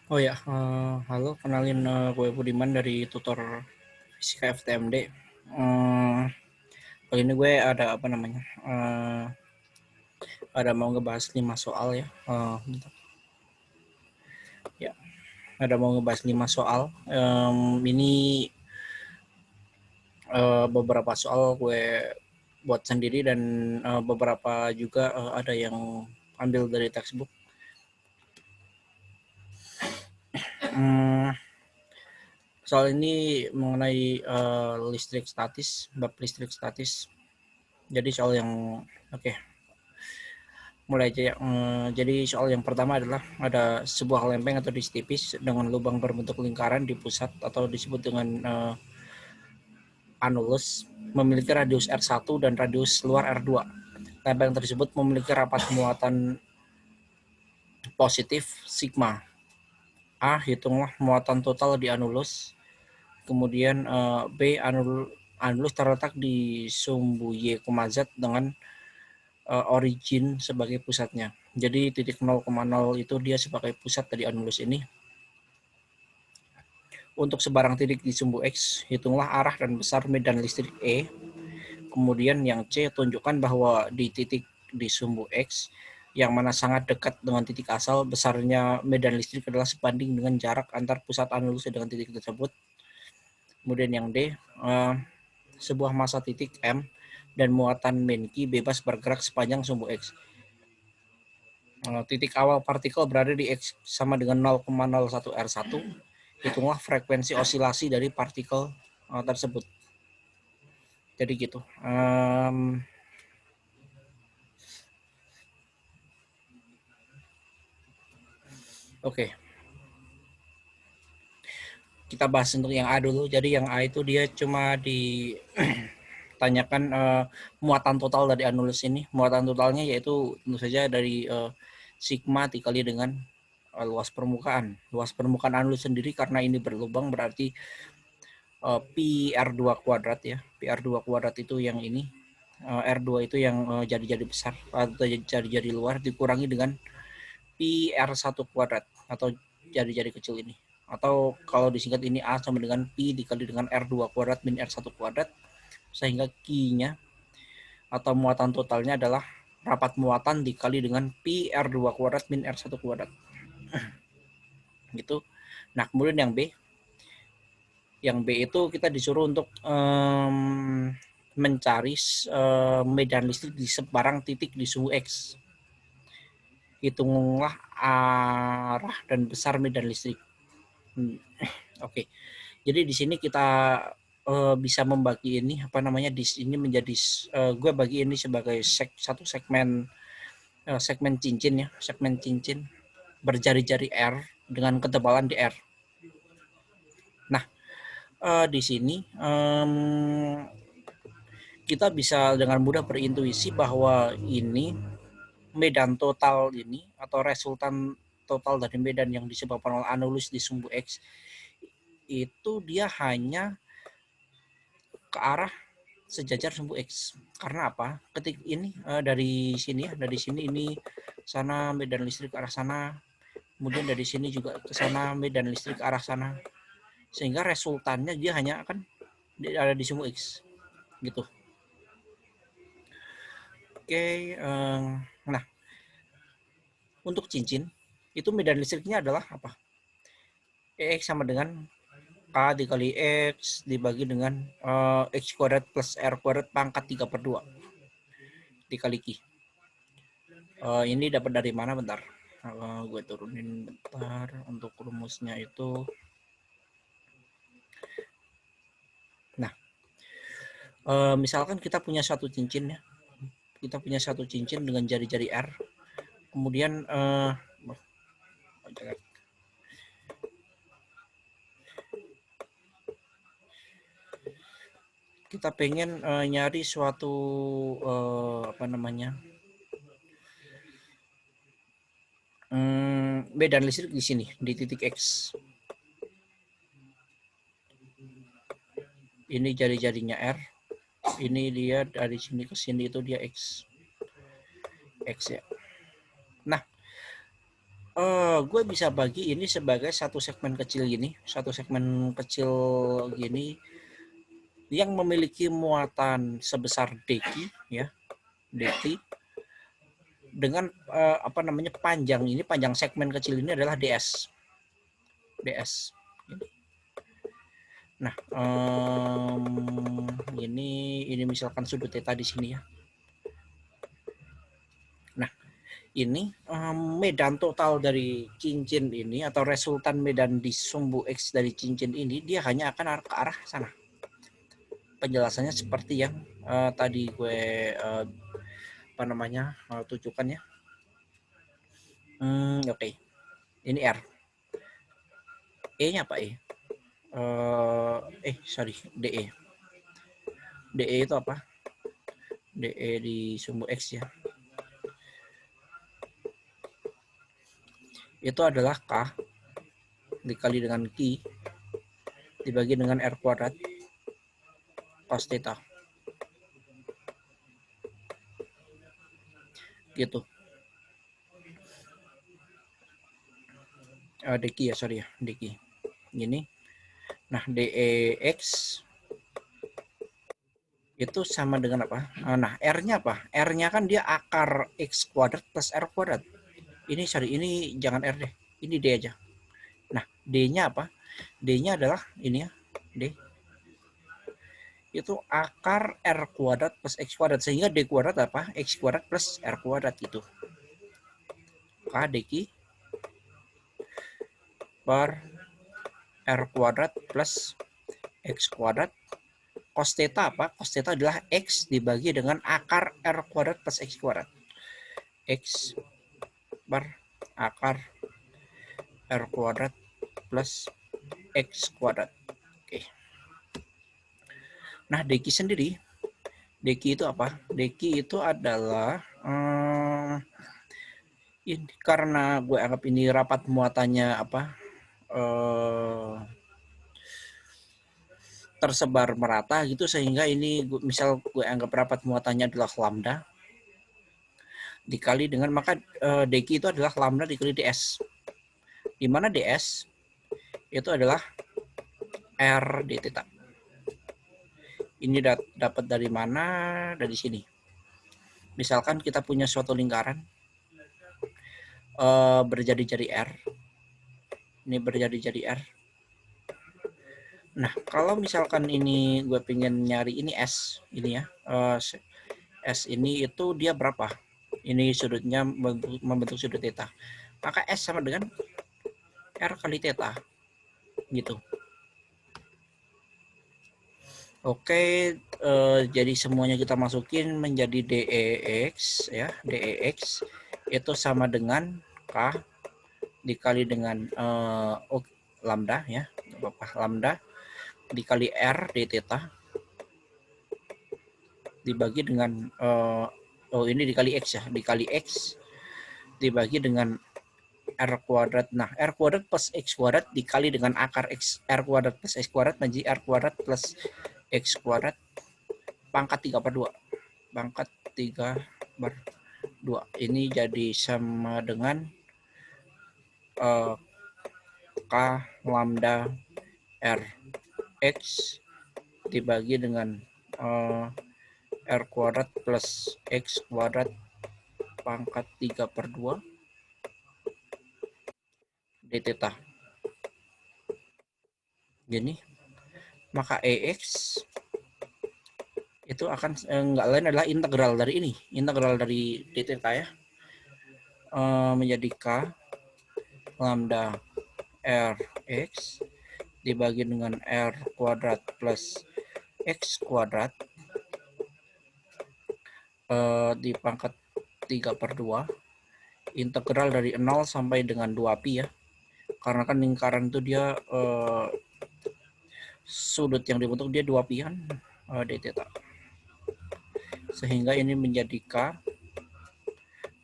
Oh ya, halo, kenalin gue Budiman dari tutor Fisika FTMD. Kali ini gue ada apa namanya? Ada mau ngebahas 5 soal ya. Bentar. Ya, ada mau ngebahas 5 soal. Ini beberapa soal gue buat sendiri dan beberapa juga ada yang ambil dari textbook. Hmm, Soal ini mengenai listrik statis, bab listrik statis. Jadi soal yang oke, mulai aja ya. Jadi soal yang pertama adalah ada sebuah lempeng atau disk tipis dengan lubang berbentuk lingkaran di pusat atau disebut dengan anulus memiliki radius R1 dan radius luar R2. Lempeng tersebut memiliki rapat muatan positif sigma. A. Hitunglah muatan total di anulus. Kemudian B. Anulus terletak di sumbu Y, Z dengan origin sebagai pusatnya. Jadi titik 0,0 itu dia sebagai pusat dari anulus ini. Untuk sebarang titik di sumbu X, hitunglah arah dan besar medan listrik E. Kemudian yang C, tunjukkan bahwa di titik di sumbu X yang mana sangat dekat dengan titik asal, besarnya medan listrik adalah sebanding dengan jarak antar pusat anulus dengan titik tersebut. Kemudian yang D, sebuah massa titik M dan muatan Menki bebas bergerak sepanjang sumbu X. Titik awal partikel berada di X sama dengan 0,01 R1. Hitunglah frekuensi osilasi dari partikel tersebut. Jadi gitu. Oke, kita bahas untuk yang A dulu. Jadi yang A itu dia cuma ditanyakan muatan total dari anulus ini. Muatan totalnya yaitu tentu saja dari sigma dikali dengan luas permukaan. Luas permukaan anulus sendiri karena ini berlubang berarti pi R2 kuadrat ya. Pi R2 kuadrat itu yang ini. R2 itu yang jadi-jadi besar atau jadi-jadi luar dikurangi dengan pi R1 kuadrat atau jadi-jadi kecil ini. Atau kalau disingkat ini A sama dengan pi dikali dengan R2 kuadrat min R1 kuadrat, sehingga Q-nya atau muatan totalnya adalah rapat muatan dikali dengan pi R2 kuadrat min R1 kuadrat. Gitu. Nah, kemudian yang B. Yang B itu kita disuruh untuk mencari medan listrik di sebarang titik di suhu X. Hitunglah arah dan besar medan listrik. Oke. Jadi di sini kita bisa membagi ini apa namanya di sini menjadi gue bagi ini sebagai satu segmen segmen cincin ya, segmen cincin berjari-jari R dengan ketebalan di R. Nah, di sini kita bisa dengan mudah berintuisi bahwa ini medan total ini atau resultan total dari medan yang disebabkan oleh anulus di sumbu X itu dia hanya ke arah sejajar sumbu X. Karena apa? Ketik ini dari sini ya, dari sini ini sana medan listrik ke arah sana, kemudian dari sini juga ke sana medan listrik ke arah sana. Sehingga resultannya dia hanya akan ada di sumbu X gitu. Oke, nah untuk cincin itu medan listriknya adalah apa? EX sama dengan K dikali X dibagi dengan X kuadrat plus R kuadrat pangkat 3/2 dikali Q. Ini dapat dari mana bentar? Gue turunin bentar untuk rumusnya itu. Nah, misalkan kita punya satu cincin ya. Kita punya satu cincin dengan jari-jari R. Kemudian kita pengen nyari suatu apa namanya medan listrik di sini di titik X. Ini jari-jarinya R. Ini dia dari sini ke sini itu dia X ya. Nah, gue bisa bagi ini sebagai satu segmen kecil gini, satu segmen kecil gini yang memiliki muatan sebesar deki ya, deki dengan apa namanya panjang ini, panjang segmen kecil ini adalah ds. Nah, ini misalkan sudut theta di sini ya. Nah, ini medan total dari cincin ini atau resultan medan di sumbu X dari cincin ini dia hanya akan ke arah sana. Penjelasannya seperti yang tadi gue apa namanya tunjukkan ya. Oke. Ini R. E-nya apa E? Sorry, DE. DE itu apa? DE di sumbu X ya. Itu adalah K dikali dengan Q dibagi dengan R kuadrat cos theta. Gitu. Dq ya, sorry ya, dq. Gini. Nah, DEX itu sama dengan apa? Nah, R-nya apa? R-nya kan dia akar X kuadrat plus R kuadrat. Ini sorry, ini jangan R deh. Ini D aja. Nah, D-nya apa? D-nya adalah ini ya, D. Itu akar R kuadrat plus X kuadrat. Sehingga D kuadrat apa? X kuadrat plus R kuadrat gitu. K dq per R kuadrat plus X kuadrat. Cos theta apa? Cos theta adalah X dibagi dengan akar R kuadrat plus X kuadrat. X per akar R kuadrat plus X kuadrat. Oke. Nah, dq sendiri, dq itu apa? Dq itu adalah ini karena gue anggap ini rapat muatannya apa? Tersebar merata gitu, sehingga ini misal gue anggap rapat muatannya adalah lambda dikali dengan, maka dq itu adalah lambda dikali ds, di mana ds itu adalah r d theta. Ini dapat dari mana? Dari sini. Misalkan kita punya suatu lingkaran berjadi-jadi R, ini berjadi-jadi R. Nah, kalau misalkan ini gue pengen nyari ini S, ini ya, S ini itu dia berapa? Ini sudutnya membentuk sudut theta. Maka S sama dengan R kali theta, gitu. Oke, jadi semuanya kita masukin menjadi DEX ya, DEX itu sama dengan K dikali dengan lambda ya, apa lambda dikali R d theta dibagi dengan ini dikali X ya, dikali X dibagi dengan R kuadrat. Nah, R kuadrat plus X kuadrat dikali dengan akar X, R kuadrat plus X kuadrat menjadi R kuadrat plus X kuadrat pangkat 3 per 2. Pangkat 3 per 2. Ini jadi sama dengan K lambda R X dibagi dengan R kuadrat plus X kuadrat pangkat 3 per 2 d theta. Gini, maka EX itu akan enggak lain adalah integral dari ini, integral dari d theta ya, menjadi K lambda R X dibagi dengan R kuadrat plus X kuadrat di pangkat 3 per 2 integral dari 0 sampai dengan 2pi ya, karena kan lingkaran itu dia sudut yang dibentuk dia 2pi kan d theta, sehingga ini menjadi K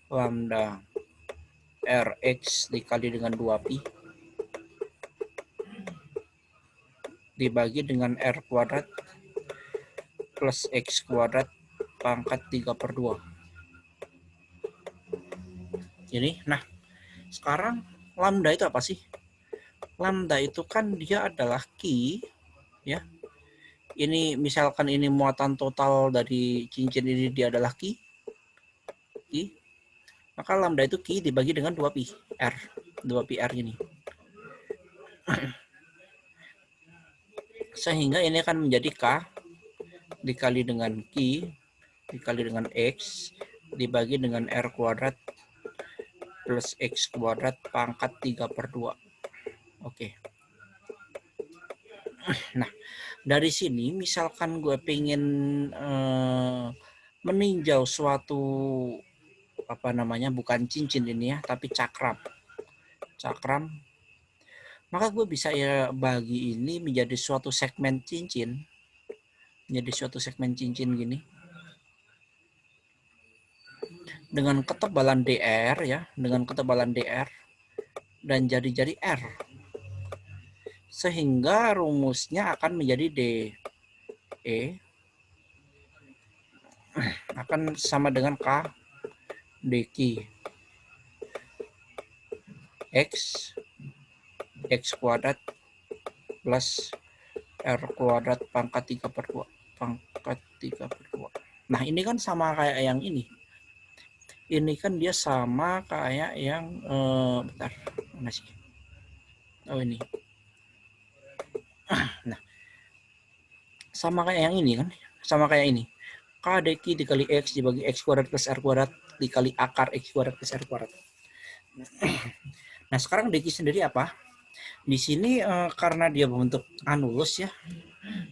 lambda Rx dikali dengan 2pi dibagi dengan R kuadrat plus X kuadrat pangkat 3 per 2. Ini, nah Sekarang lambda itu apa sih? Lambda itu kan dia adalah key ya. Ini misalkan ini muatan total dari cincin ini dia adalah key. Maka lambda itu key dibagi dengan 2pi r. 2pi r ini. Sehingga ini akan menjadi k dikali dengan q dikali dengan x dibagi dengan r kuadrat plus x kuadrat pangkat 3/2. Oke. Nah, dari sini misalkan gue pengen meninjau suatu apa namanya, bukan cincin ini ya, tapi cakram, maka gue bisa ya bagi ini menjadi suatu segmen cincin, gini dengan ketebalan dr ya, dan jari-jari r, sehingga rumusnya akan menjadi DE akan sama dengan K dq x kuadrat plus r kuadrat pangkat 3/2. Nah, ini kan sama kayak yang ini. Ini kan dia sama kayak yang bentar, mana sih? Oh, ini. Nah, sama kayak yang ini kan? Sama kayak ini. K dq dikali x dibagi x kuadrat plus r kuadrat dikali akar x kuadrat plus r kuadrat. Nah, sekarang dq sendiri apa? Di sini karena dia bentuk anulus ya,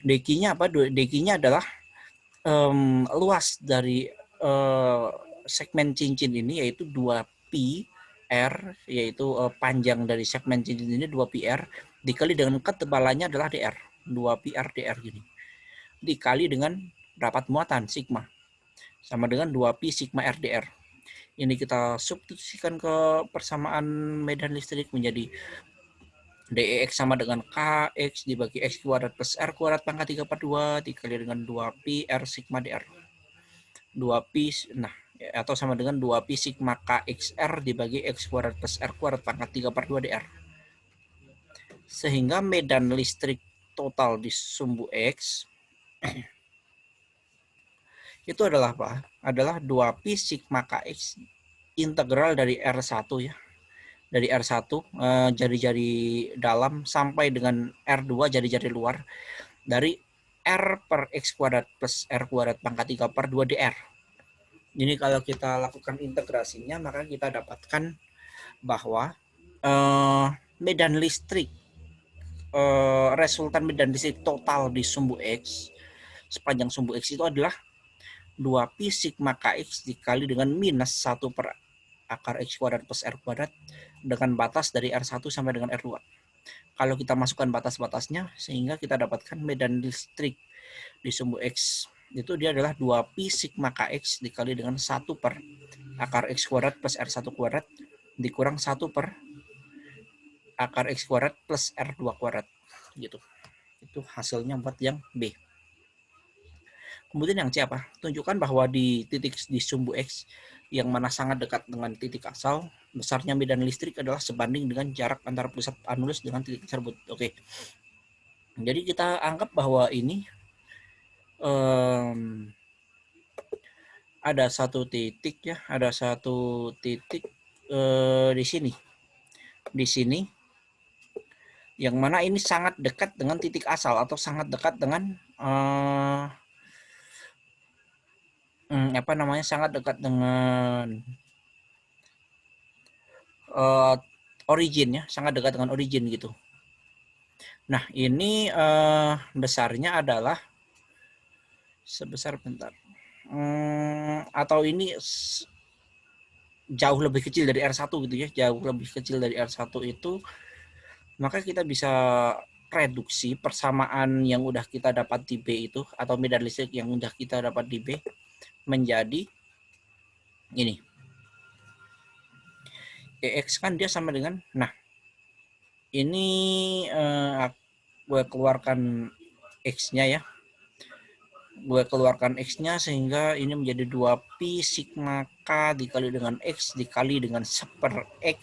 dq-nya apa? Dq-nya adalah luas dari segmen cincin ini, yaitu 2pi r, yaitu panjang dari segmen cincin ini 2pi r dikali dengan ketebalannya adalah dr, 2pi r dr gini, dikali dengan dapat muatan sigma sama dengan 2pi sigma r dr. Ini kita substitusikan ke persamaan medan listrik menjadi DEX sama dengan KX dibagi X kuadrat plus R kuadrat pangkat 3/2 dikali dengan 2pi R sigma DR. 2pi, nah, atau sama dengan 2pi sigma KXR dibagi X kuadrat plus R kuadrat pangkat 3/2 DR. Sehingga medan listrik total di sumbu X itu adalah apa? Adalah 2pi sigma KX integral dari R1 ya. Dari R1 jari-jari dalam sampai dengan R2 jari-jari luar dari R per X kuadrat plus R kuadrat pangkat 3/2 DR. Ini kalau kita lakukan integrasinya, maka kita dapatkan bahwa medan listrik, resultan medan listrik total di sumbu X, sepanjang sumbu X itu adalah 2pi sigma KX dikali dengan minus 1 per akar X kuadrat plus R kuadrat dengan batas dari R1 sampai dengan R2. Kalau kita masukkan batas-batasnya, sehingga kita dapatkan medan listrik di sumbu X itu dia adalah 2pi sigma KX dikali dengan 1 per akar X kuadrat plus R1 kuadrat dikurang 1 per akar X kuadrat plus R2 kuadrat gitu. Itu hasilnya buat yang B. Kemudian yang C apa? Tunjukkan bahwa di titik di sumbu X yang mana sangat dekat dengan titik asal, besarnya medan listrik adalah sebanding dengan jarak antara pusat anulus dengan titik tersebut. Oke. Jadi kita anggap bahwa ini ada satu titik ya, di sini. Di sini yang mana ini sangat dekat dengan titik asal atau sangat dekat dengan sangat dekat dengan origin ya, sangat dekat dengan origin gitu. Nah, ini besarnya adalah sebesar atau ini jauh lebih kecil dari R1 gitu ya, jauh lebih kecil dari R1 itu, maka kita bisa reduksi persamaan yang udah kita dapat di B itu, atau medan listrik yang udah kita dapat di B menjadi ini. EX kan dia sama dengan, nah ini gue keluarkan X-nya ya. Gue keluarkan X-nya sehingga ini menjadi 2pi sigma K dikali dengan X dikali dengan 1/X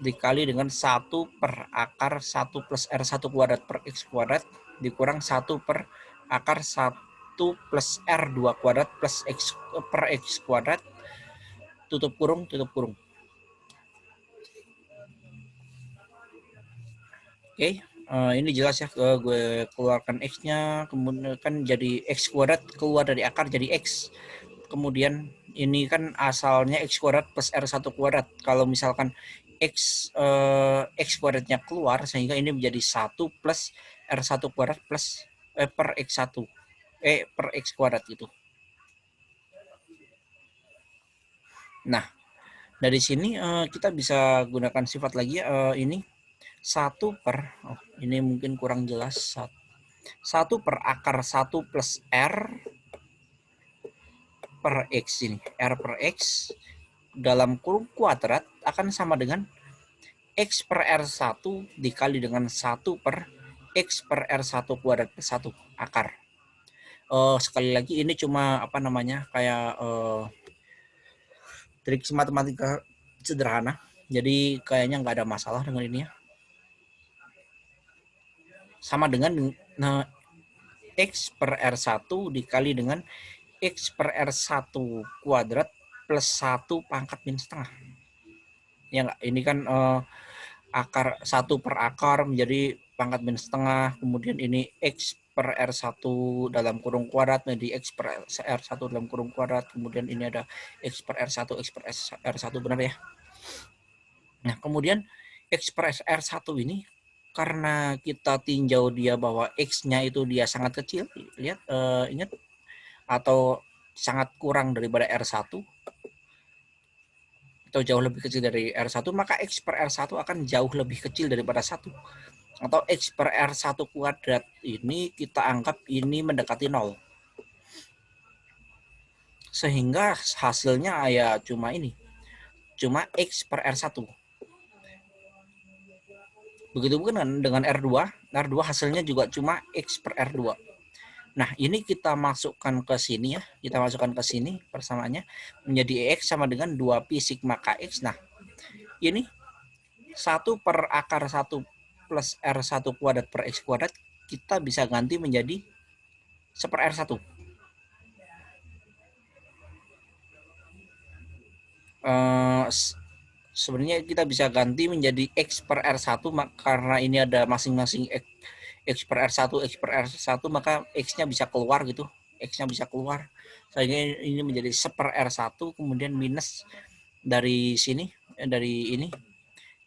dikali dengan 1 per akar 1 plus R1 kuadrat per X kuadrat dikurang 1 per akar 1 plus R2 kuadrat plus X per X kuadrat tutup kurung. Oke, ini jelas ya, gue keluarkan X-nya, kemudian kan jadi X kuadrat keluar dari akar jadi X. Kemudian ini kan asalnya X kuadrat plus R1 kuadrat. Kalau misalkan X kuadratnya keluar, sehingga ini menjadi 1 plus R1 kuadrat plus per X1. Per X kuadrat gitu. Nah, dari sini kita bisa gunakan sifat lagi ya, ini 1 per, ini mungkin kurang jelas, 1 per akar 1 plus R per X ini. R per X dalam kurung kuadrat akan sama dengan X per R1 dikali dengan 1 per X per R1 kuadrat plus 1 akar. Sekali lagi ini cuma apa namanya, kayak trik matematika sederhana. Jadi kayaknya nggak ada masalah dengan ini ya. Sama dengan X per R1 dikali dengan X per R1 kuadrat plus 1 pangkat min setengah. Ya nggak? Ini kan akar 1 per akar menjadi pangkat min setengah. Kemudian ini X per R1 dalam kurung kuadrat menjadi X per R1 dalam kurung kuadrat. Kemudian ini ada X per R1, X per R1, benar ya? Nah, kemudian X per R1 ini karena kita tinjau dia bahwa X-nya itu dia sangat kecil, lihat, ingat, atau sangat kurang daripada R1 atau jauh lebih kecil dari R1, maka X per R1 akan jauh lebih kecil daripada 1. Atau X per R1 kuadrat ini kita anggap ini mendekati 0. Sehingga hasilnya ya cuma ini. Cuma X per R1. Begitu bukan dengan R2. R2 hasilnya juga cuma X per R2. Nah, ini kita masukkan ke sini ya. Kita masukkan ke sini persamaannya menjadi X sama dengan 2pi sigma KX. Nah, ini 1 per akar 1 plus R1 kuadrat per X kuadrat kita bisa ganti menjadi 1 per R1. Sebenarnya kita bisa ganti menjadi X per R1 karena ini ada masing-masing X per R1, X per R1, maka X-nya bisa keluar gitu. X-nya bisa keluar. Sehingga ini menjadi 1 per R1, kemudian minus dari sini, dari ini,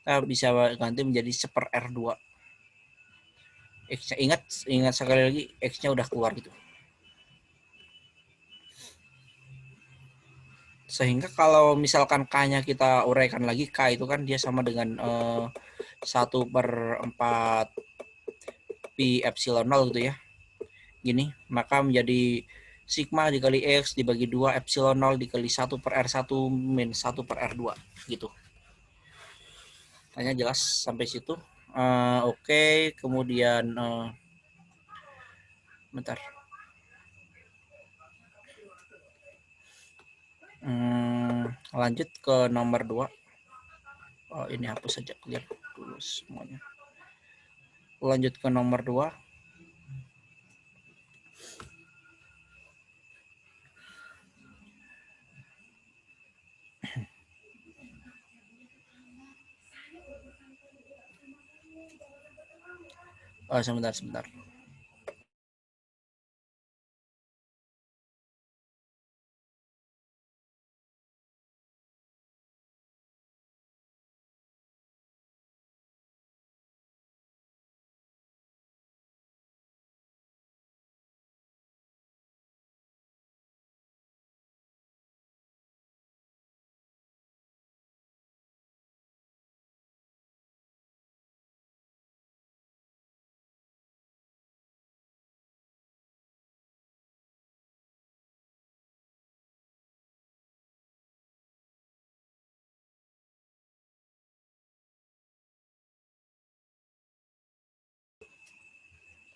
kita bisa ganti menjadi 1 per R2. X-nya, ingat sekali lagi, X-nya udah keluar gitu. Sehingga kalau misalkan K-nya kita uraikan lagi, K itu kan dia sama dengan 1 per 4 pi epsilon 0 gitu ya. Gini, maka menjadi sigma dikali X dibagi 2 epsilon 0 dikali 1 per R1 min 1 per R2 gitu. Tanya jelas sampai situ. Oke, kemudian bentar. Lanjut ke nomor 2. Ini hapus saja, clear dulu semuanya. Lanjut ke nomor 2. Sebentar.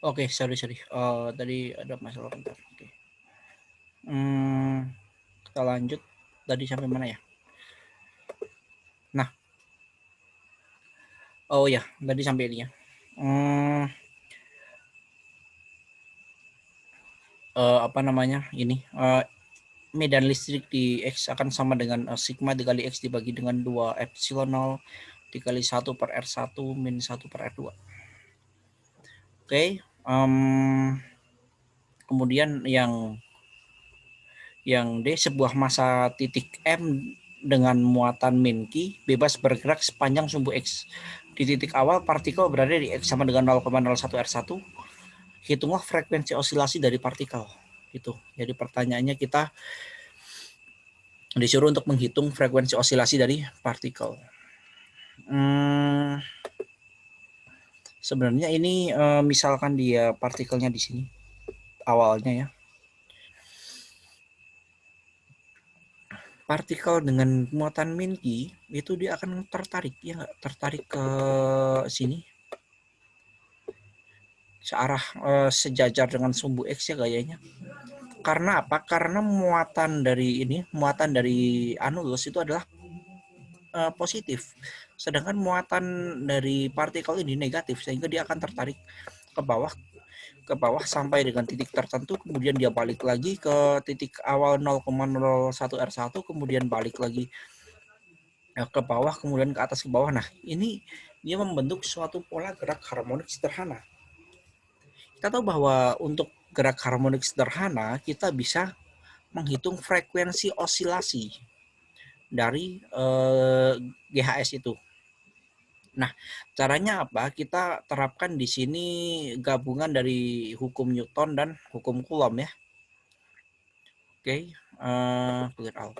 Oke, sorry. Tadi ada masalah bentar. Oke. Kita lanjut. Tadi sampai mana ya? Nah, Oh ya, tadi sampai ini ya. Apa namanya ini medan listrik di X akan sama dengan sigma dikali X dibagi dengan 2 epsilon 0 dikali 1 per R1 min 1 per R2. Oke, kemudian yang D, sebuah massa titik M dengan muatan min Q bebas bergerak sepanjang sumbu X. Di titik awal partikel berada di X sama dengan 0,01 R1. Hitunglah frekuensi osilasi dari partikel. Gitu. Jadi pertanyaannya kita disuruh untuk menghitung frekuensi osilasi dari partikel. Sebenarnya ini misalkan dia partikelnya di sini awalnya ya. Partikel dengan muatan min Q itu dia akan tertarik ya nggak, tertarik ke sini searah sejajar dengan sumbu X ya gayanya. Karena apa? Karena muatan dari anulus itu adalah positif, sedangkan muatan dari partikel ini negatif, sehingga dia akan tertarik ke bawah sampai dengan titik tertentu, kemudian dia balik lagi ke titik awal 0,01 R1, kemudian balik lagi ke bawah, kemudian ke atas ke bawah. Nah, ini dia membentuk suatu pola gerak harmonik sederhana. Kita tahu bahwa untuk gerak harmonik sederhana kita bisa menghitung frekuensi osilasi dari GHS itu. Nah, caranya apa? Kita terapkan di sini gabungan dari hukum Newton dan hukum Coulomb ya. Oke, clear out.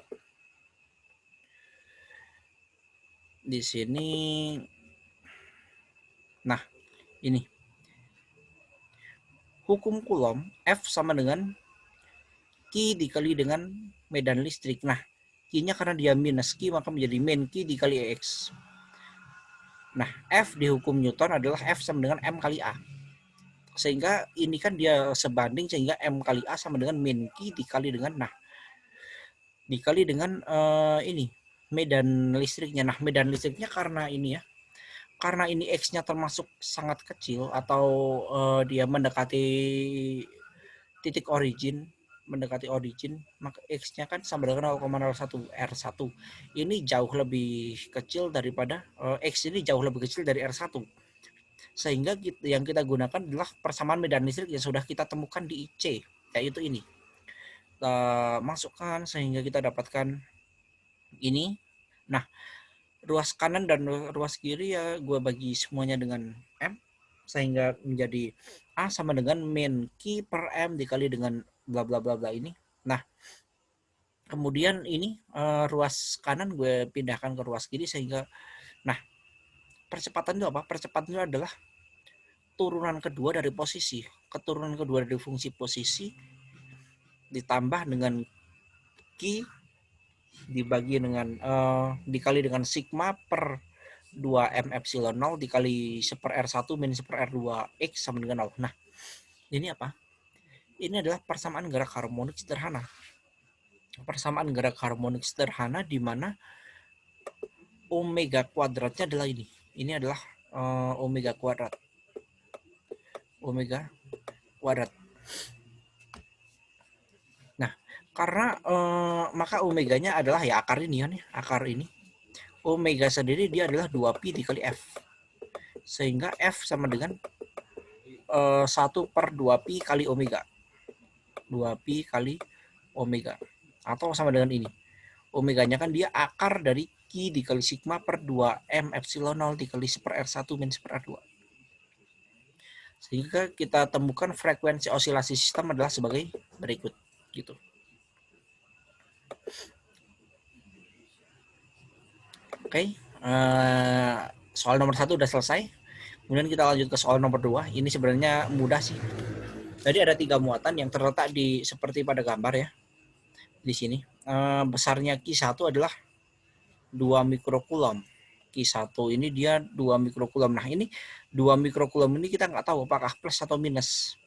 Di sini, nah ini hukum Coulomb F sama dengan Q dikali dengan medan listrik. Nah, Q-nya karena dia minus Q maka menjadi min Q dikali X. Nah, F di hukum Newton adalah F sama dengan M kali A. Sehingga ini kan dia sebanding, sehingga M kali A sama dengan min Q dikali dengan ini medan listriknya. Nah, medan listriknya karena ini ya, karena ini X-nya termasuk sangat kecil atau dia mendekati titik origin, maka X-nya kan sama dengan 0,01 R1. Ini jauh lebih kecil daripada X ini jauh lebih kecil dari R1. Sehingga yang kita gunakan adalah persamaan medan listrik yang sudah kita temukan di IC, yaitu ini. Kita masukkan sehingga kita dapatkan ini. Nah, ruas kanan dan ruas kiri ya gue bagi semuanya dengan M, sehingga menjadi A sama dengan min Q per M dikali dengan bla bla bla bla ini. Nah, kemudian ini ruas kanan gue pindahkan ke ruas kiri, sehingga nah percepatan itu apa? Percepatan itu adalah turunan kedua dari posisi, keturunan kedua dari fungsi posisi ditambah dengan Q dibagi dengan dikali dengan sigma per 2M epsilon 0 dikali 1 per R1 min 1 per R2 X sama dengan 0. Nah, ini apa? Ini adalah persamaan gerak harmonik sederhana. Persamaan gerak harmonik sederhana di mana omega kuadratnya adalah ini. Ini adalah omega kuadrat. Omega kuadrat. Nah, karena maka omeganya adalah ya akar ini kan ya, akar ini. Omega sendiri dia adalah 2pi dikali F. Sehingga F sama dengan 1 per 2pi kali omega. 2pi kali omega. Atau sama dengan ini. Omeganya kan dia akar dari Q dikali sigma per 2M epsilon 0 dikali 1 per R1 min 1 per R2. Sehingga kita temukan frekuensi osilasi sistem adalah sebagai berikut. Gitu. Oke. Soal nomor 1 udah selesai. Kemudian kita lanjut ke soal nomor 2. Ini sebenarnya mudah sih. Jadi ada 3 muatan yang terletak di seperti pada gambar ya. Di sini. Besarnya Q1 adalah 2 mikrokulom. Q1 ini dia 2 mikrokulom. Nah, ini 2 mikrokulom ini kita nggak tahu apakah plus atau minus.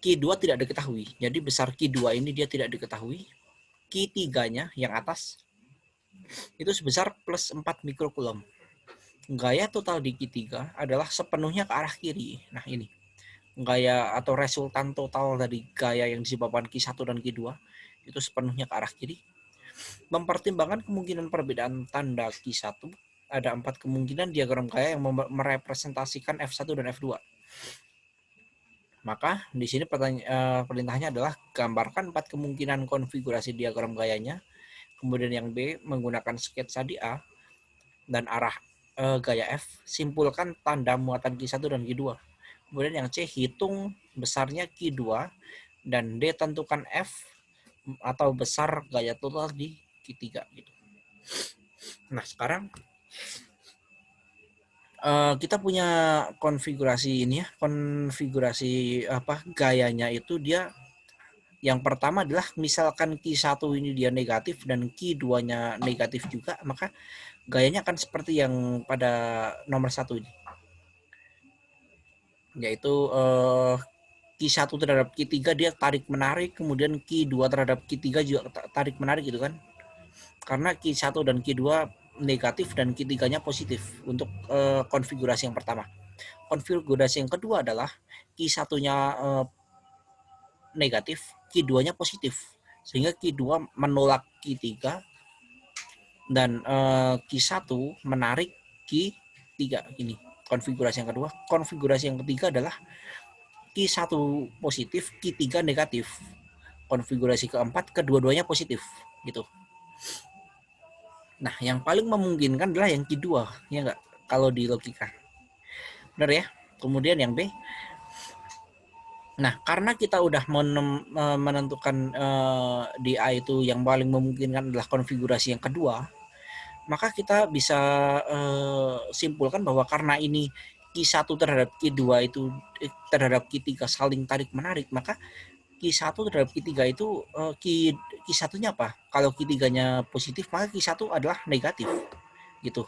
Q2 tidak diketahui. Jadi besar Q2 ini dia tidak diketahui. Q3-nya yang atas itu sebesar plus 4 mikrokulom. Gaya total di Q3 adalah sepenuhnya ke arah kiri. Nah ini, gaya atau resultan total dari gaya yang disebabkan Q1 dan Q2 itu sepenuhnya ke arah kiri. Mempertimbangkan kemungkinan perbedaan tanda Q1, ada 4 kemungkinan diagram gaya yang merepresentasikan F1 dan F2. Maka di sini perintahnya adalah gambarkan 4 kemungkinan konfigurasi diagram gayanya. Kemudian yang B, menggunakan sketsa di A dan arah gaya F, simpulkan tanda muatan Q1 dan Q2. Kemudian yang C, hitung besarnya Q2 dan D, tentukan F atau besar gaya total di Q3 gitu. Nah, sekarang kita punya konfigurasi ini ya, konfigurasi apa gayanya itu dia yang pertama adalah misalkan Q1 ini dia negatif dan Q2-nya negatif juga, maka gayanya akan seperti yang pada nomor 1 ini. Yaitu Q1 terhadap Q3 dia tarik menarik, kemudian Q2 terhadap Q3 juga tarik menarik gitu kan. Karena Q1 dan Q2 negatif dan Q3-nya positif untuk konfigurasi yang pertama. Konfigurasi yang kedua adalah Q1-nya negatif, Q2-nya positif. Sehingga Q2 menolak Q3 dan Q1 menarik Q3 ini. Konfigurasi yang kedua. Konfigurasi yang ketiga adalah Q1 positif, Q3 negatif. Konfigurasi keempat, kedua-duanya positif gitu. Nah, yang paling memungkinkan adalah yang Q2, ya enggak? Kalau di logika. Benar ya? Kemudian yang B. Nah, karena kita udah menentukan di A itu yang paling memungkinkan adalah konfigurasi yang kedua, maka kita bisa simpulkan bahwa karena ini Q1 terhadap Q2 itu terhadap Q3 saling tarik menarik, maka Q1 terhadap Q3 itu Q1-nya apa? Kalau Q3-nya positif, maka Q1 adalah negatif gitu.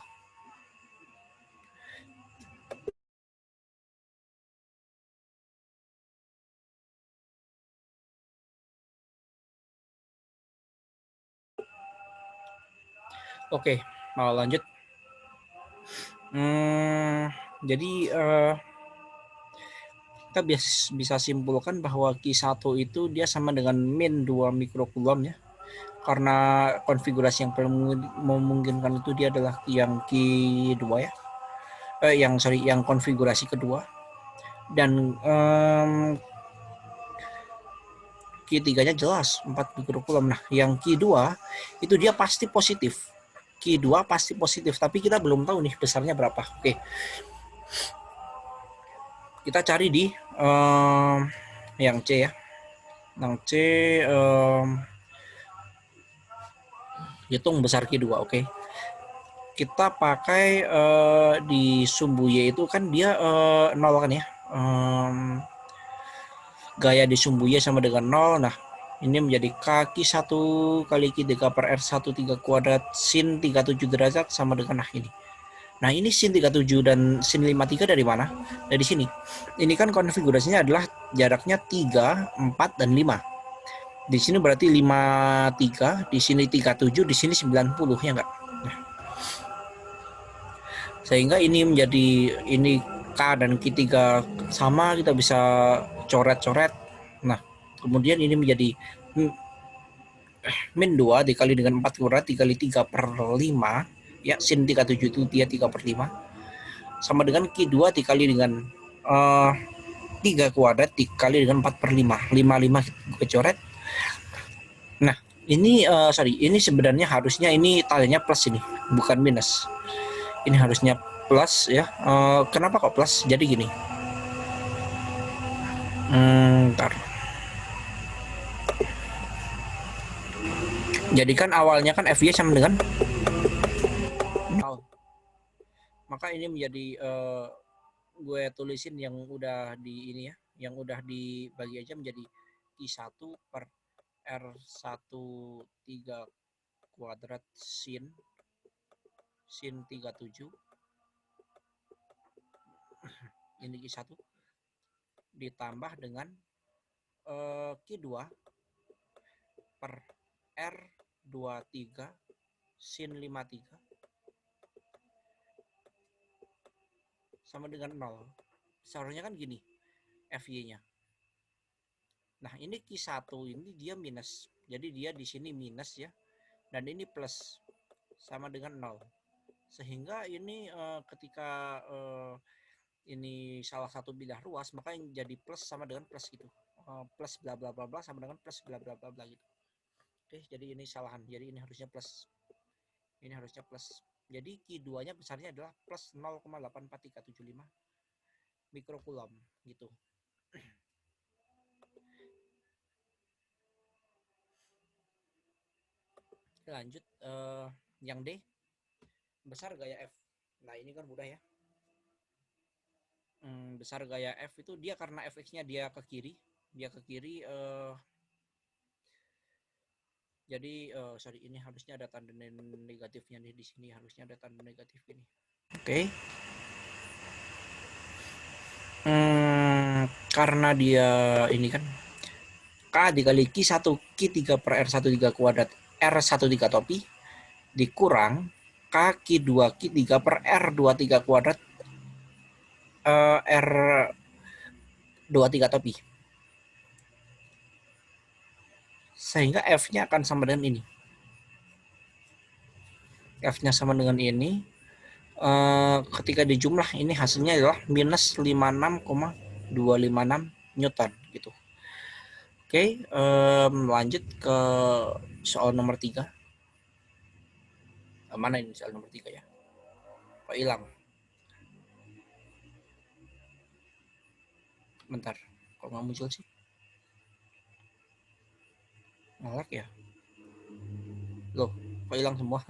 Oke, mau lanjut. Jadi kita bisa simpulkan bahwa Q1 itu dia sama dengan min 2 mikrokulom ya. Karena konfigurasi yang paling memungkinkan itu dia adalah yang Q2 ya. Yang konfigurasi kedua. Dan Q3-nya jelas 4 mikrokulom. Nah, yang Q2 itu dia pasti positif. Q2 pasti positif, tapi kita belum tahu nih besarnya berapa. Oke. Kita cari di yang C ya. Yang C hitung besar Q2, oke. Kita pakai di sumbu Y itu kan dia 0 kan ya. Gaya di sumbu Y sama dengan 0. Nah, ini menjadi kaki 1 kali Q3 per R1 3 kuadrat sin 37 derajat sama dengan ini. Nah, ini sin 37 dan sin 53 dari mana? Dari sini. Ini kan konfigurasinya adalah jaraknya 3, 4, dan 5. Di sini berarti 53, di sini 37, di sini 90, ya enggak? Nah, sehingga ini menjadi ini K dan Q3 sama, kita bisa coret-coret. Nah, kemudian ini menjadi min 2 dikali dengan 4 kuadrat dikali 3 per 5 ya, sin 37 itu dia 3 per 5 sama dengan Q2 dikali dengan 3 kuadrat dikali dengan 4 per 5 gue coret. Nah, ini ini sebenarnya harusnya ini talinya plus ini, bukan minus. Ini harusnya plus ya. Kenapa kok plus? Jadi gini. Ntar. Jadi kan awalnya kan FY sama dengan 0. Maka ini menjadi gue tulisin yang udah di ini ya, yang udah dibagi aja menjadi I1 per R1 3 kuadrat sin 37 ini Q1 ditambah dengan Q2 per R23 sin 53 sama dengan 0. Seharusnya kan gini FY-nya. Nah, ini Q1 ini dia minus. Jadi dia di sini minus ya. Dan ini plus sama dengan 0. Sehingga ini ketika ini salah satu bilah ruas, maka yang jadi plus sama dengan plus gitu. Plus bla bla bla bla sama dengan plus bla bla bla bla gitu. Oke, jadi ini salahan. Jadi ini harusnya plus. Ini harusnya plus. Jadi Q2-nya besarnya adalah plus 0,84375 mikrokulom gitu. Lanjut yang D, besar gaya F. Nah, ini kan mudah ya. Besar gaya F itu dia karena fx-nya dia ke kiri, jadi sorry, ini harusnya ada tanda negatifnya nih di sini, harusnya ada tanda negatif ini. Oke. Karena dia ini kan K dikali Q1 Q3 per R13 kuadrat R13 topi dikurang K Q2 Q3 per R23 kuadrat R23 topi. Sehingga F-nya akan sama dengan ini. F-nya sama dengan ini. Ketika dijumlah ini hasilnya adalah minus 56,256 Newton gitu. Oke, lanjut ke soal nomor 3. Mana ini soal nomor 3 ya? Kok hilang? Bentar, kok nggak muncul sih? Ngelak ya? Loh, kok hilang semua?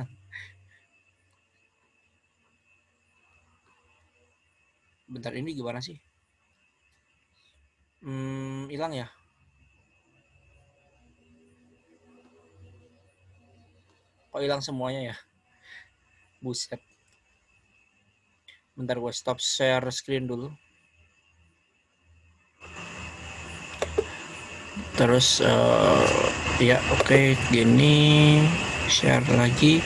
Bentar, ini gimana sih? Hilang ya? Kok hilang semuanya ya? Buset. Bentar, gue stop share screen dulu. Terus ya oke, gini share lagi.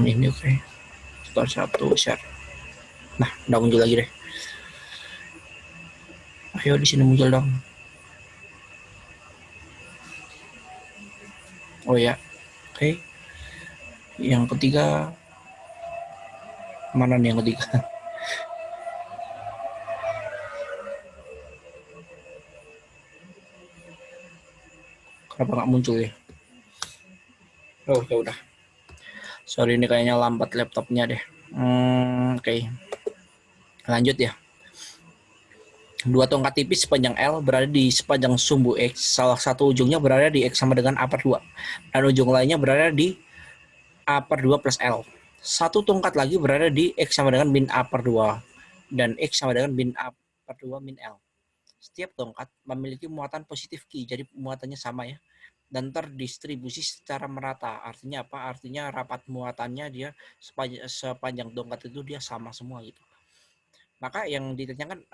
Ini oke. Start 1 share. Nah, udah muncul lagi deh. Ayo di sini muncul dong. Oh ya, oke. Yang ketiga mana nih yang ketiga? Kenapa nggak muncul ya? Oh ya udah. Sorry, ini kayaknya lambat laptopnya deh. Oke. Lanjut ya. Dua tongkat tipis sepanjang L berada di sepanjang sumbu X. Salah satu ujungnya berada di X sama dengan A per 2. Dan ujung lainnya berada di A per 2 plus L. Satu tongkat lagi berada di X sama dengan min A per 2. Dan X sama dengan min A per 2 min L. Setiap tongkat memiliki muatan positif Q. Jadi muatannya sama ya. Dan terdistribusi secara merata. Artinya apa? Artinya rapat muatannya dia sepanjang tongkat itu dia sama semua gitu. Maka yang ditanyakan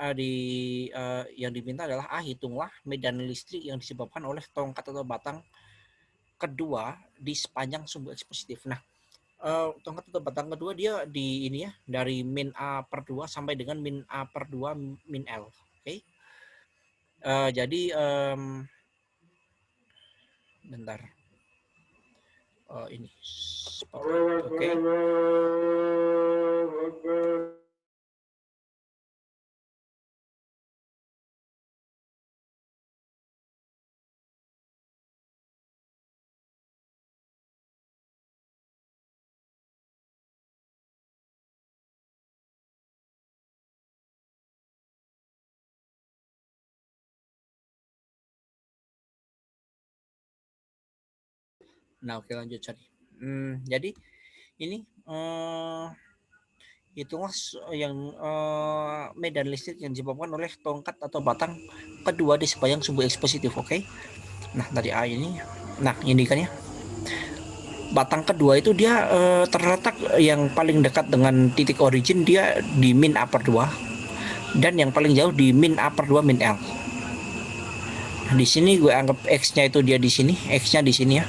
yang diminta adalah hitunglah medan listrik yang disebabkan oleh tongkat atau batang kedua di sepanjang sumbu X positif. Nah, tongkat atau batang kedua dia di ini ya, dari min A per 2 sampai dengan min A per 2 min L. Oke. Jadi bentar. Ini. Oke. Nah, oke lanjut cari. Jadi ini hitunglah yang medan listrik yang disebabkan oleh tongkat atau batang kedua di sepanjang sumbu X positif. Oke. Nah, dari A ini. Nah, ini kan ya. Batang kedua itu dia terletak yang paling dekat dengan titik origin dia di min A per 2 dan yang paling jauh di min A per 2 min L. di sini gue anggap X-nya itu dia di sini, X-nya di sini ya.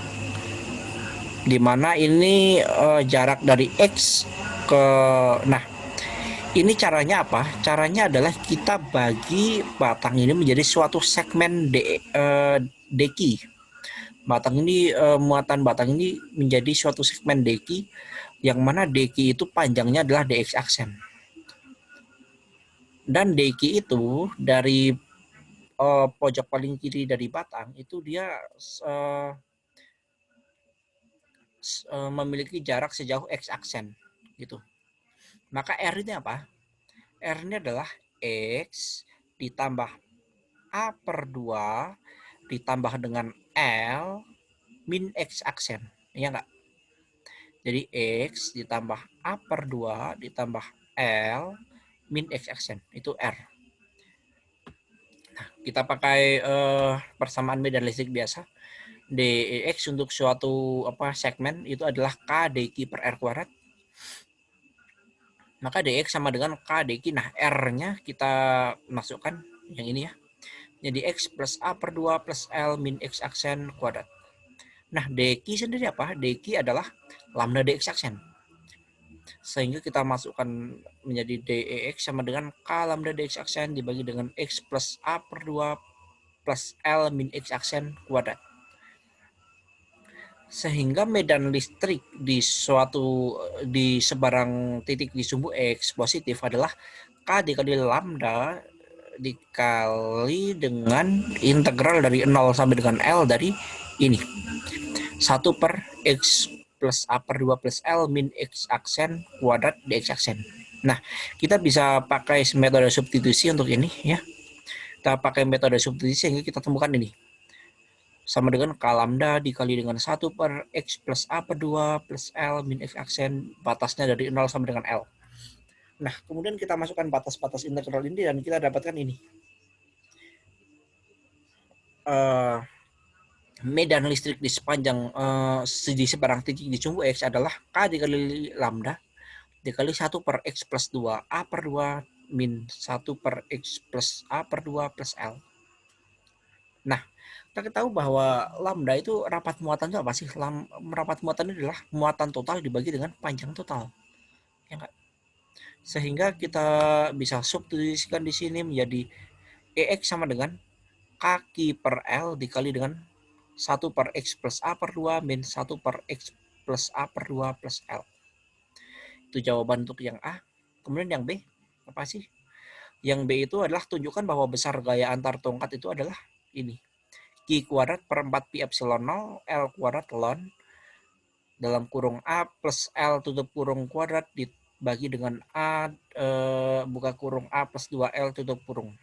Dimana ini jarak dari X ke, nah ini caranya apa? Caranya adalah kita bagi batang ini menjadi suatu segmen deki. Batang ini muatan batang ini menjadi suatu segmen deki, yang mana deki itu panjangnya adalah dx aksen. Dan deki itu dari pojok paling kiri dari batang itu dia memiliki jarak sejauh x aksen gitu. Maka R ini apa? R ini adalah X ditambah A per 2 ditambah dengan L min X aksen. Ya enggak? Jadi X ditambah A per 2 ditambah L min X aksen. Itu R. Nah, kita pakai persamaan medan listrik biasa. Dx untuk suatu segmen itu adalah K dq per R kuadrat. Maka dx sama dengan K dq. Nah, R-nya kita masukkan yang ini ya. Jadi X plus A per 2 plus L min X aksen kuadrat. Nah, dq sendiri apa? Dq adalah lambda dx aksen. Sehingga kita masukkan menjadi dx sama dengan K lambda dx aksen dibagi dengan X plus A per 2 plus L min X aksen kuadrat. Sehingga medan listrik di sebarang titik di sumbu X positif adalah K dikali lambda dikali dengan integral dari 0 sampai dengan L dari ini 1 per X plus A per 2 plus L min X aksen kuadrat dx aksen. Nah, kita bisa pakai metode substitusi untuk ini ya. Kita pakai metode substitusi sehingga kita temukan ini sama dengan K lambda dikali dengan 1 per X plus A per 2 plus L min X aksen, batasnya dari 0 sampai dengan L. Nah, kemudian kita masukkan batas-batas integral ini dan kita dapatkan ini. Medan listrik di sepanjang di sebarang titik di sumbu X adalah K dikali lambda dikali 1 per X plus 2 A per 2 min 1 per X plus A per 2 plus L. Nah, kita tahu bahwa lambda itu rapat muatan itu apa sih? Rapat muatan itu adalah muatan total dibagi dengan panjang total. Ya enggak? Sehingga kita bisa substitusikan di sini menjadi EX sama dengan kaki per L dikali dengan 1 per X plus A per 2 min 1 per X plus A per 2 plus L. Itu jawaban untuk yang A. Kemudian yang B, apa sih? Yang B itu adalah tunjukkan bahwa besar gaya antar tongkat itu adalah ini. Q kuadrat per 4 pi epsilon 0 L kuadrat ln dalam kurung A plus L tutup kurung kuadrat dibagi dengan A buka kurung A plus 2L tutup kurung.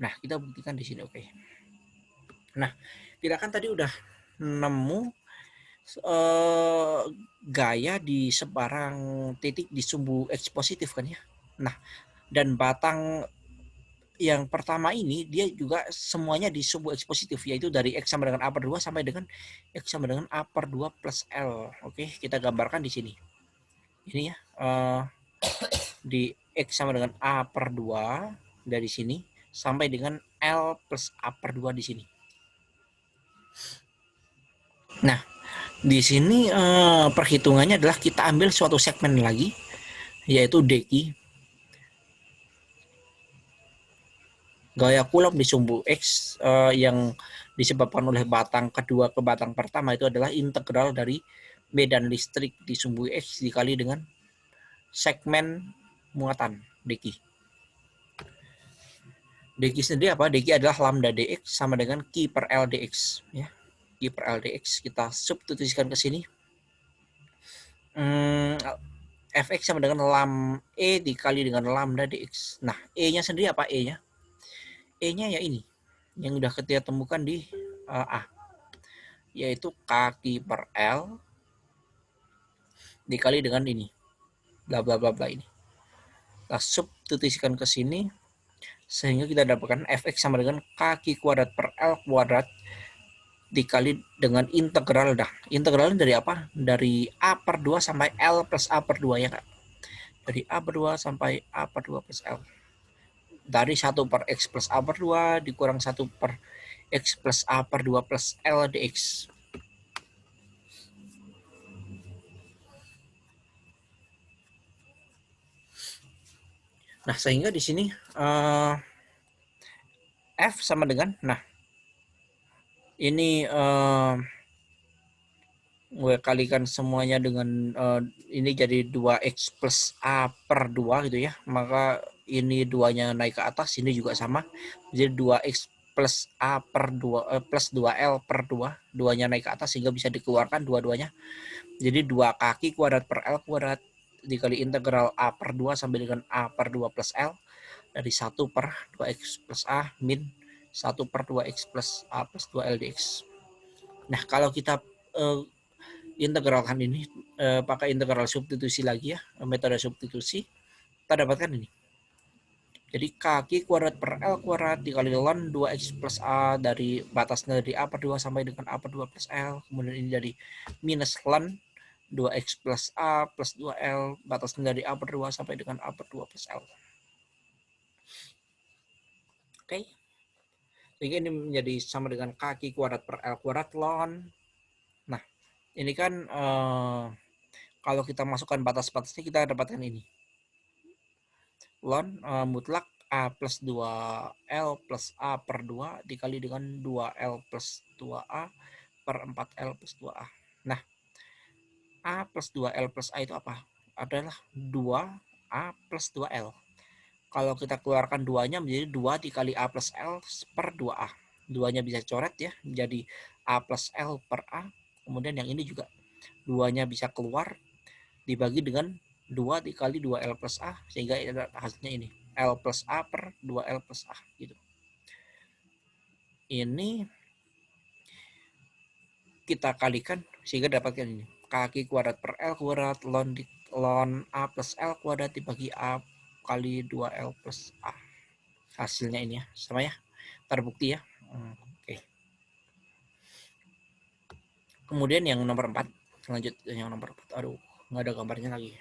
Nah, kita buktikan di sini, oke. Nah, kita kan tadi udah nemu gaya di sebarang titik di sumbu X positif kan ya. Nah, dan batang yang pertama ini dia juga semuanya di sumbu X positif, yaitu dari X sama dengan A per 2 sampai dengan X sama dengan A per 2 plus L. Oke, kita gambarkan di sini. Ini ya, di X sama dengan A per 2 dari sini sampai dengan L plus A per 2 di sini. Nah, di sini perhitungannya adalah kita ambil suatu segmen lagi, yaitu dq. Gaya Coulomb di sumbu X yang disebabkan oleh batang kedua ke batang pertama itu adalah integral dari medan listrik di sumbu X dikali dengan segmen muatan dq. Dq sendiri apa? Dq adalah lambda dx sama dengan Q per L dx ya. Q per L dx kita substitusikan ke sini. Fx sama dengan lam E dikali dengan lambda dx. Nah, E-nya sendiri apa E-nya? E-nya ya ini yang udah kita temukan di A, yaitu kaki per L dikali dengan ini bla bla bla bla ini. Kita substitusikan ke sini sehingga kita dapatkan Fx sama dengan kaki kuadrat per L kuadrat dikali dengan integral dah. Integralnya dari apa? Dari A per 2 sampai L plus A per 2 ya Kak. Dari A per 2 sampai A per 2 plus L. dari 1 per X plus A per 2 dikurang 1 per X plus A per 2 plus L dx. Nah, sehingga di sini F sama dengan, nah ini gue kalikan semuanya dengan ini jadi 2X plus A per 2 gitu ya. Maka ini 2-nya naik ke atas, ini juga sama. Jadi 2X plus A per 2 plus 2L per 2. 2-nya naik ke atas sehingga bisa dikeluarkan dua-duanya. Jadi 2 kaki kuadrat per L kuadrat dikali integral A per 2 sampai dengan A per 2 plus L. Dari 1 per 2X plus A min 1 per 2X plus A plus 2L dx. Nah, kalau kita integralkan ini pakai integral substitusi lagi ya, metode substitusi, kita dapatkan ini. Jadi kaki kuadrat per L kuadrat dikali ln 2X plus A dari batasnya dari A per 2 sampai dengan A per 2 plus L. Kemudian ini dari minus ln 2X plus A plus 2L batasnya dari A per 2 sampai dengan A per 2 plus L. Oke. Sehingga ini menjadi sama dengan kaki kuadrat per L kuadrat ln. Nah, ini kan kalau kita masukkan batas-batasnya kita dapatkan ini. Ln mutlak A plus 2L plus A per 2 dikali dengan 2L plus 2A per 4L plus 2A. Nah, A plus 2L plus A itu apa? Adalah 2A plus 2L. Kalau kita keluarkan 2-nya menjadi 2 dikali A plus L per 2A. 2-nya bisa coret ya, menjadi A plus L per A. Kemudian yang ini juga 2-nya bisa keluar dibagi dengan 2 dikali 2L plus A, sehingga hasilnya ini L plus A per 2L plus A gitu. Ini kita kalikan sehingga dapatkan ini kaki kuadrat per L kuadrat ln A plus L kuadrat dibagi A kali 2L plus A. Hasilnya ini ya, sama ya, terbukti ya. Oke. Kemudian yang nomor 4, lanjut yang nomor 4. Aduh, nggak ada gambarnya lagi.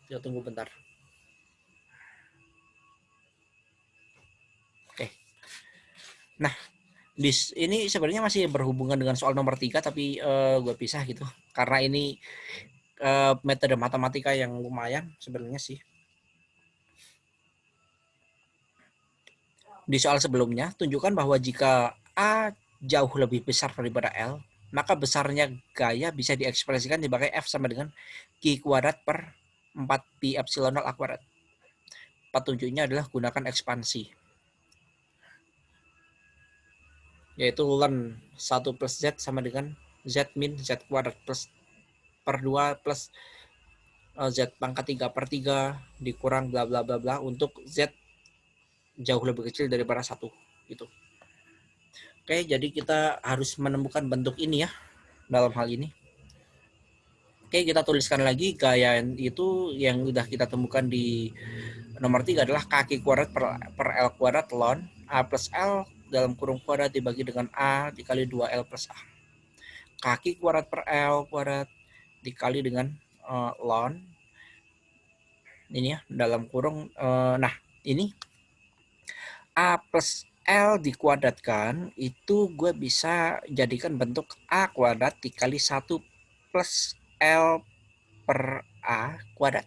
Kita tunggu bentar. Oke. Nah, ini sebenarnya masih berhubungan dengan soal nomor 3, tapi gue pisah gitu. Karena ini metode matematika yang lumayan sebenarnya sih. Di soal sebelumnya, tunjukkan bahwa jika A jauh lebih besar daripada L, maka besarnya gaya bisa diekspresikan dipakai F sama dengan Q kuadrat per 4pi epsilon 0 A kuadrat. Petunjuknya adalah gunakan ekspansi, yaitu ln 1 plus Z sama dengan Z min Z kuadrat plus per 2 plus Z pangkat 3 per 3 dikurang bla bla bla bla untuk Z jauh lebih kecil daripada 1 gitu. Oke, jadi kita harus menemukan bentuk ini ya dalam hal ini. Oke, kita tuliskan lagi gaya itu yang udah kita temukan di nomor 3 adalah kaki kuadrat per L kuadrat ln A plus L dalam kurung kuadrat dibagi dengan A dikali 2L plus A. Kaki kuadrat per L kuadrat dikali dengan ln ini ya dalam kurung nah ini A plus L dikuadratkan itu gue bisa jadikan bentuk A kuadrat dikali 1 plus L per A kuadrat.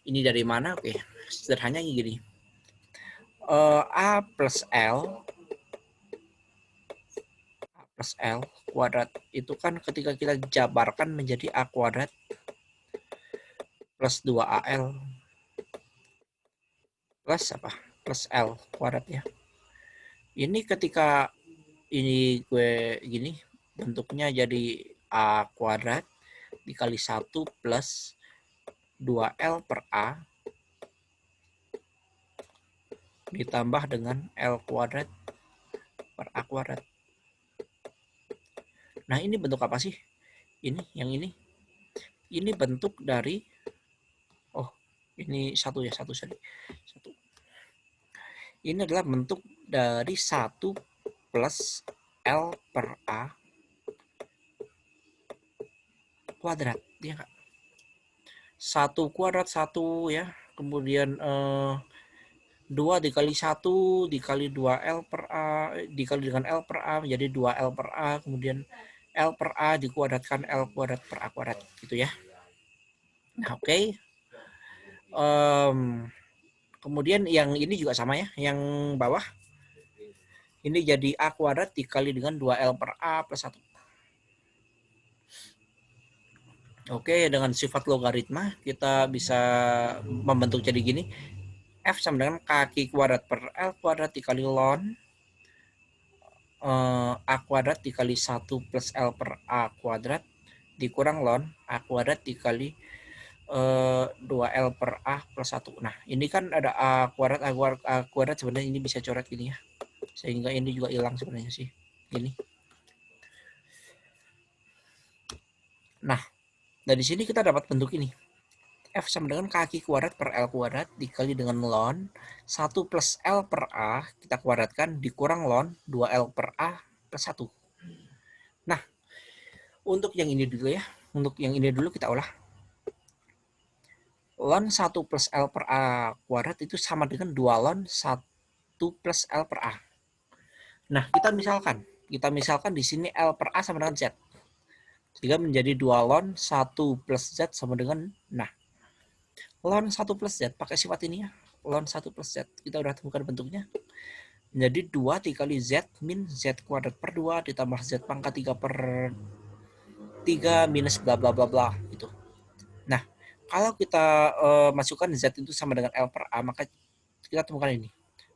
Ini dari mana? Oke, sederhananya gini. A plus L kuadrat itu kan ketika kita jabarkan menjadi A kuadrat plus 2AL plus apa? Plus L kuadrat ya. Ini ketika ini gue gini bentuknya jadi A kuadrat dikali 1 plus 2L per A ditambah dengan L kuadrat per A kuadrat. Nah, ini bentuk apa sih? Ini, yang ini. Ini bentuk dari, oh, ini satu ya, satu. Ini adalah bentuk dari 1 plus L per A kuadrat. Ya nggak? 1 kuadrat 1 ya. Kemudian 2 dikali 1 dikali 2L per A dikali dengan L per A menjadi 2L per A, kemudian L per A dikuadratkan L kuadrat per A kuadrat gitu ya. Nah, oke. Kemudian yang ini juga sama ya, yang bawah ini jadi A kuadrat dikali dengan 2L per A plus 1. Oke, dengan sifat logaritma kita bisa membentuk jadi gini. F sama dengan kaki kuadrat per L kuadrat dikali ln A kuadrat dikali 1 plus L per A kuadrat dikurang ln A kuadrat dikali 2L per A plus 1. Nah, ini kan ada A kuadrat sebenarnya ini bisa coret gini ya. Sehingga ini juga hilang sebenarnya sih. Ini. Nah, dari sini kita dapat bentuk ini. F sama dengan kaki kuadrat per L kuadrat dikali dengan ln 1 plus L per A kita kuadratkan dikurang ln 2L per A plus 1. Nah, untuk yang ini dulu ya. Untuk yang ini dulu kita olah. Ln 1 plus L per A kuadrat itu sama dengan 2 ln 1 plus L per A. Nah, kita misalkan di sini L per A sama dengan Z. Sehingga menjadi 2 ln 1 plus Z sama dengan, nah, ln 1 plus Z pakai sifat ini ya. Ln 1 plus Z. Kita udah temukan bentuknya. Jadi 2 dikali Z min Z kuadrat per 2 ditambah Z pangkat 3 per 3 minus bla bla bla bla gitu. Nah, kalau kita masukkan Z itu sama dengan L per A, maka kita temukan ini.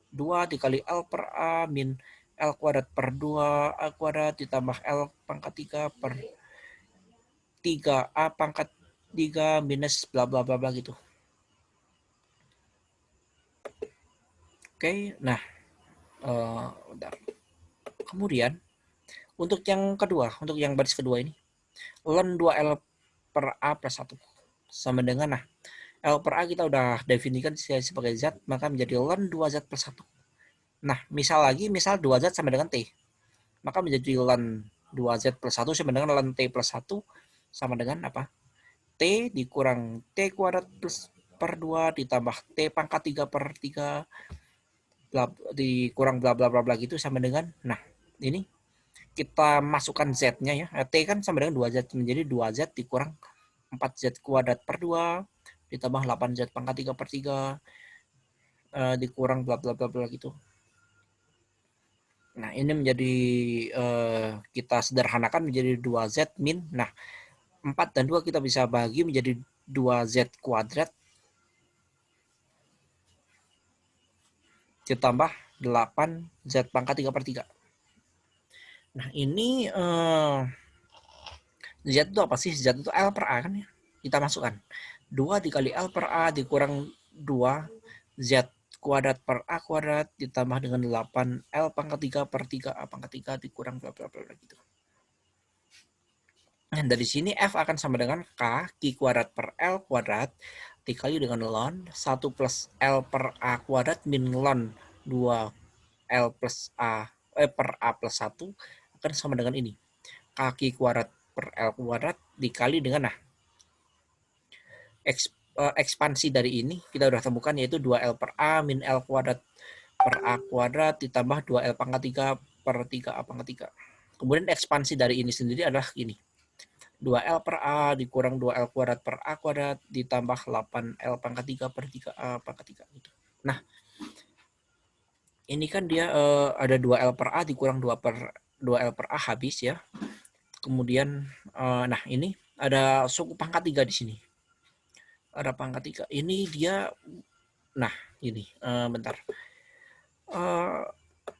2 dikali L per A min L kuadrat per 2 A kuadrat ditambah L pangkat 3 per 3 A pangkat 3 minus bla bla bla bla gitu. Oke, nah bentar. Kemudian untuk yang kedua, untuk yang baris kedua ini, ln 2L per A plus 1 sama dengan, nah, L per A kita udah definisikan sebagai Z, maka menjadi ln 2Z plus 1. Nah, misal 2Z sama dengan T. Maka menjadi ln 2Z plus 1 sama dengan ln T plus 1 sama dengan apa? T dikurang T kuadrat plus per 2 ditambah T pangkat 3 per 3 dikurang bla bla bla bla gitu sama dengan, nah, ini kita masukkan Z-nya ya. T kan sama dengan 2Z menjadi 2Z dikurang 4Z kuadrat per 2 ditambah 8Z pangkat 3 per 3 dikurang bla bla bla bla gitu. Nah, ini menjadi kita sederhanakan menjadi 2Z min. Nah, 4 dan 2 kita bisa bagi menjadi 2Z kuadrat ditambah 8Z pangkat 3 per 3. Nah, ini Z itu apa sih? Z itu L per A kan ya? Kita masukkan. 2 dikali L per A dikurang 2 Z kuadrat per A kuadrat ditambah dengan 8 L pangkat 3 per 3 A pangkat 3 dikurang bla bla bla gitu. Nah, dari sini F akan sama dengan K kuadrat per L kuadrat dikali dengan ln 1 plus L per A kuadrat min ln 2 L plus A per A plus 1 akan sama dengan ini. K kuadrat per L kuadrat dikali dengan, nah, ekspansi dari ini kita udah temukan yaitu 2L per A min L kuadrat per A kuadrat ditambah 2L pangkat 3 per 3 A pangkat 3. Kemudian ekspansi dari ini sendiri adalah ini. 2L per A dikurang 2L kuadrat per A kuadrat ditambah 8L pangkat 3 per 3A pangkat 3 gitu. Nah, ini kan dia ada 2L per A dikurang 2L per A habis ya. Kemudian nah, ini ada suku pangkat 3 di sini. Ada pangkat 3. Ini dia, nah, ini bentar.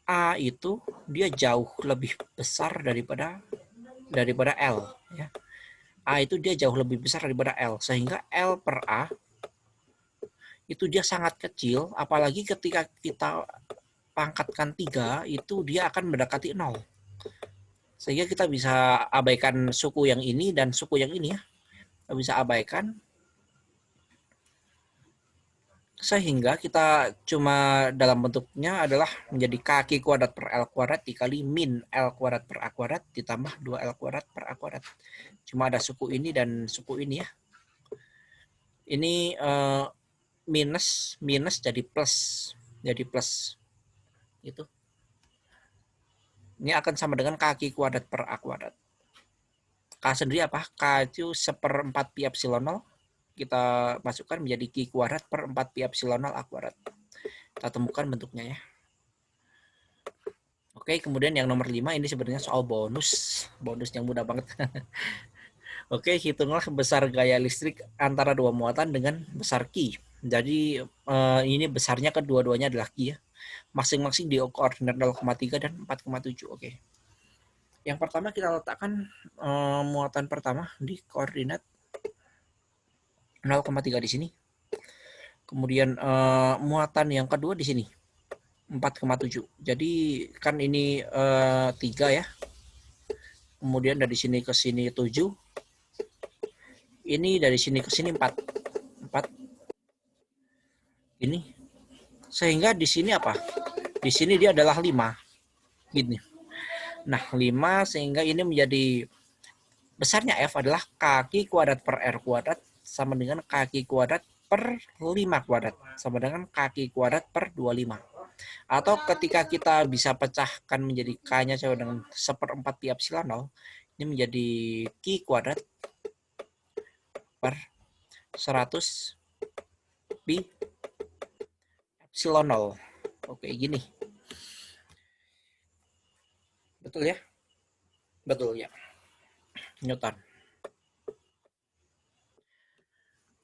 A itu dia jauh lebih besar daripada L ya. A itu dia jauh lebih besar daripada L, sehingga L per A itu dia sangat kecil, apalagi ketika kita pangkatkan 3 itu dia akan mendekati 0. Sehingga kita bisa abaikan suku yang ini dan suku yang ini ya. Kita bisa abaikan sehingga kita cuma dalam bentuknya adalah menjadi kaki kuadrat per L kuadrat dikali min L kuadrat per A kuadrat ditambah 2L kuadrat per A kuadrat. Cuma ada suku ini dan suku ini ya. Ini minus jadi plus. jadi plus itu. Ini akan sama dengan kaki kuadrat per A kuadrat. K sendiri apa? K itu 1/4 pi epsilon 0. Kita masukkan menjadi Q kuadrat per 4 pi epsilon 0 A kuadrat. Kita temukan bentuknya ya. Oke, kemudian yang nomor 5 ini sebenarnya soal bonus. Bonus yang mudah banget. Oke, hitunglah besar gaya listrik antara dua muatan dengan besar Q. Jadi ini besarnya kedua-duanya adalah Q ya. Masing-masing di koordinat 0,3 dan 4,7. Oke. Yang pertama kita letakkan muatan pertama di koordinat 0,3 di sini. Kemudian muatan yang kedua di sini 4,7. Jadi kan ini 3 ya. Kemudian dari sini ke sini 7. Ini dari sini ke sini 4. Ini. Sehingga di sini apa? Di sini dia adalah 5. Gini. Nah, 5 sehingga ini menjadi besarnya F adalah kaki kuadrat per R kuadrat sama dengan kaki kuadrat per 5 kuadrat sama dengan kaki kuadrat per 25. Atau ketika kita bisa pecahkan menjadi K-nya sama dengan 1/4 pi epsilon 0, ini menjadi Q kuadrat per 100 pi epsilon 0. Oke, gini. Betul ya? Betul ya. Newton.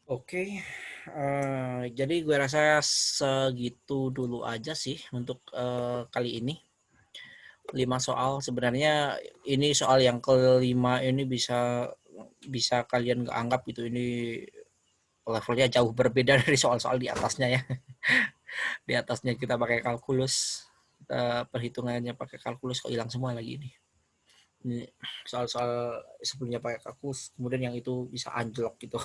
Oke. Jadi gue rasa segitu dulu aja sih untuk kali ini. 5 soal. Sebenarnya ini soal yang kelima ini bisa kalian nggak anggap gitu, ini levelnya jauh berbeda dari soal-soal di atasnya ya. Di atasnya kita pakai kalkulus, kita perhitungannya pakai kalkulus, kok hilang semua lagi ini. Ini soal-soal sebelumnya pakai kalkulus, kemudian yang itu bisa anjlok gitu.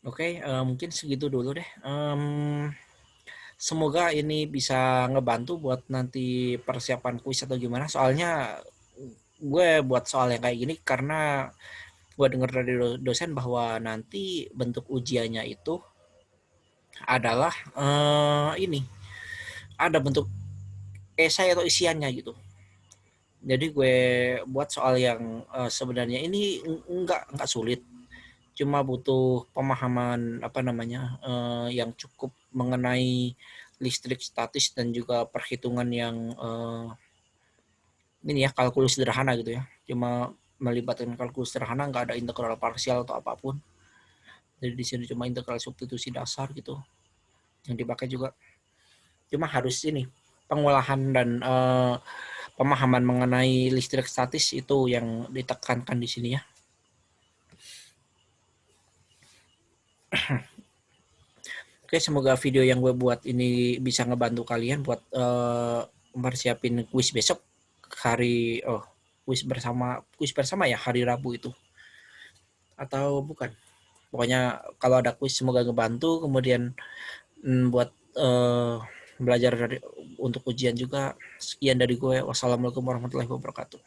Oke, mungkin segitu dulu deh. Semoga ini bisa ngebantu buat nanti persiapan kuis atau gimana. Soalnya gue buat soal yang kayak gini karena gue dengar dari dosen bahwa nanti bentuk ujiannya itu adalah ini ada bentuk esai atau isiannya gitu. Jadi gue buat soal yang sebenarnya ini enggak sulit, cuma butuh pemahaman yang cukup mengenai listrik statis dan juga perhitungan yang ini ya, kalkulus sederhana gitu ya. Cuma melibatkan kalkulus sederhana, nggak ada integral parsial atau apapun. Jadi di sini cuma integral substitusi dasar gitu yang dipakai juga. Cuma harus ini pengolahan dan pemahaman mengenai listrik statis itu yang ditekankan di sini ya. Oke, semoga video yang gue buat ini bisa ngebantu kalian buat mempersiapin kuis besok hari kuis bersama ya hari Rabu itu. Atau bukan. Pokoknya kalau ada kuis semoga ngebantu, kemudian buat belajar untuk ujian juga. Sekian dari gue. Wassalamualaikum warahmatullahi wabarakatuh.